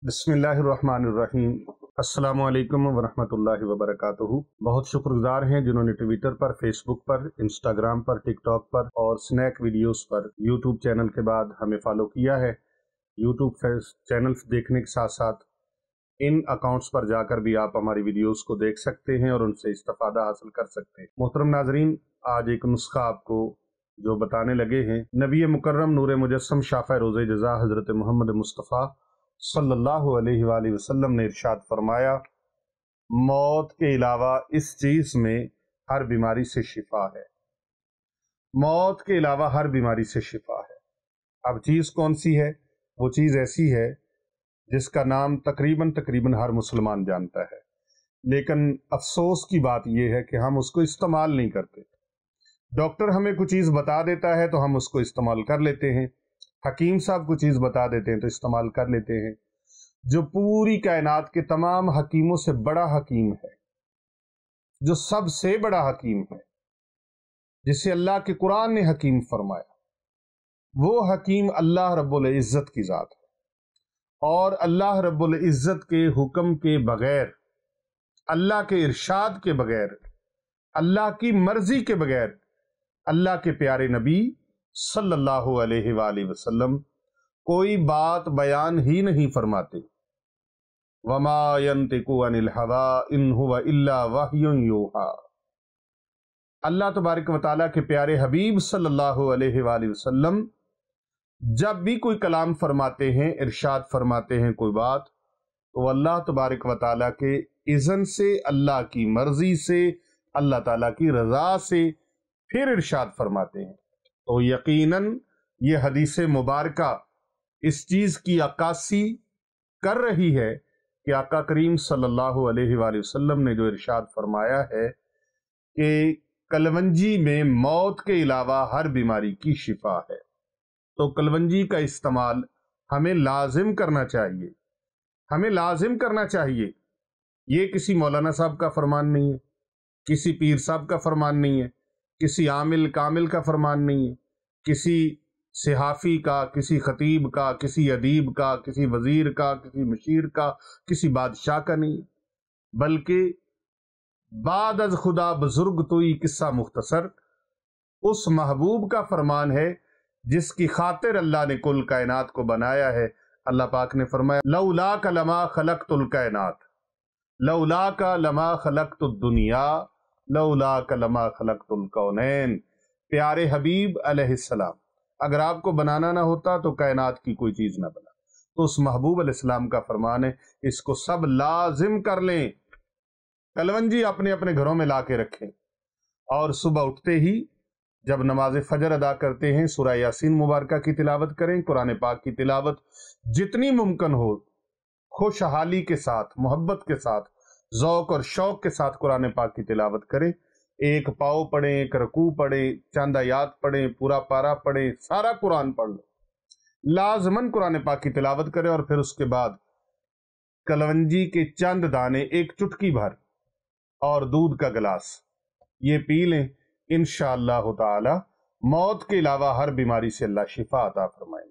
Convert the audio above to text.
بسم اللہ الرحمن الرحیم۔ السلام علیکم ورحمۃ اللہ وبرکاتہ۔ بہت شکر گزار ہیں جنہوں نے ٹویٹر پر، فیس بک پر، انسٹاگرام پر، ٹک ٹاک پر اور سنیک ویڈیوز پر یوٹیوب چینل کے بعد ہمیں فالو کیا ہے۔ یوٹیوب چینل دیکھنے کے ساتھ ساتھ ان اکاؤنٹس پر جا کر بھی آپ ہماری ویڈیوز کو دیکھ سکتے ہیں اور ان سے استفادہ حاصل کر سکتے ہیں۔ محترم ناظرین، آج ایک نسخہ آپ کو جو بتانے لگے ہیں، نبی مکرم نور مجسم شافع روز جزا حضرت محمد مصطفیٰ صلی اللہ علیہ وآلہ وسلم نے ارشاد فرمایا، موت کے علاوہ اس چیز میں ہر بیماری سے شفا ہے۔ موت کے علاوہ ہر بیماری سے شفا ہے۔ اب چیز کون سی ہے؟ وہ چیز ایسی ہے جس کا نام تقریباً ہر مسلمان جانتا ہے، لیکن افسوس کی بات یہ ہے کہ ہم اس کو استعمال نہیں کرتے۔ ڈاکٹر ہمیں کوئی چیز بتا دیتا ہے تو ہم اس کو استعمال کر لیتے ہیں، حکیم صاحب کو چیز بتا دیتے ہیں تو استعمال کر لیتے ہیں۔ جو پوری کائنات کے تمام حکیموں سے بڑا حکیم ہے، جو سب سے بڑا حکیم ہے، جسے اللہ کے قرآن نے حکیم فرمایا، وہ حکیم اللہ رب العزت کی ذات ہے، اور اللہ رب العزت کے حکم کے بغیر، اللہ کے ارشاد کے بغیر، اللہ کی مرضی کے بغیر اللہ کے پیارے نبی صلی اللہ علیہ وآلہ وسلم کوئی بات بیان ہی نہیں فرماتے۔ وما ينطق عن الهوى ان هو الا وحی یوحی۔ اللہ تبارک و تعالیٰ کے پیارے حبیب صلی اللہ علیہ وآلہ وسلم جب بھی کوئی کلام فرماتے ہیں، ارشاد فرماتے ہیں کوئی بات، تو اللہ تبارک و تعالیٰ کے اذن سے، اللہ کی مرضی سے، اللہ تعالیٰ کی رضا سے پھر ارشاد فرماتے ہیں۔ تو یقیناً یہ حدیث مبارکہ اس چیز کی عکاسی کر رہی ہے کہ آقا کریم صلی اللہ علیہ وآلہ وسلم نے جو ارشاد فرمایا ہے کہ کلونجی میں موت کے علاوہ ہر بیماری کی شفا ہے، تو کلونجی کا استعمال ہمیں لازم کرنا چاہیے، ہمیں لازم کرنا چاہیے۔ یہ کسی مولانا صاحب کا فرمان نہیں ہے، کسی پیر صاحب کا فرمان نہیں ہے، کسی عامل کامل کا فرمان نہیں ہے، کسی صحافی کا، کسی خطیب کا، کسی ادیب کا، کسی وزیر کا، کسی مشیر کا، کسی بادشاہ کا نہیں، بلکہ بعد از خدا بزرگ توئی قصہ مختصر اس محبوب کا فرمان ہے جس کی خاطر اللہ نے کل کائنات کو بنایا ہے۔ اللہ پاک نے فرمایا، لولاک لما خلقت الکائنات، لولاک لما خلقت الدنیا، لولاک لما خلقت الکونین۔ پیارے حبیب علیہ السلام، اگر آپ کو بنانا نہ ہوتا تو کائنات کی کوئی چیز نہ بنا۔ تو اس محبوب علیہ السلام کا فرمان ہے، اس کو سب لازم کر لیں۔ کلونجی اپنے اپنے گھروں میں لا کے رکھیں، اور صبح اٹھتے ہی جب نماز فجر ادا کرتے ہیں سورہ یاسین مبارکہ کی تلاوت کریں، قرآن پاک کی تلاوت جتنی ممکن ہو خوشحالی کے ساتھ، محبت کے ساتھ، ذوق اور شوق کے ساتھ قرآن پاک کی تلاوت کریں۔ ایک پاؤ پڑھیں، ایک رکوع پڑھیں، چند آیات پڑھیں، پورا پارہ پڑھیں، سارا قرآن پڑھ لیں، لازماً قرآن پاک کی تلاوت کریں، اور پھر اس کے بعد کلونجی کے چند دانے، ایک چٹکی بھر اور دودھ کا گلاس یہ پی لیں۔ انشاءاللہ تعالی موت کے علاوہ ہر بیماری سے اللہ شفا عطا فرمائے۔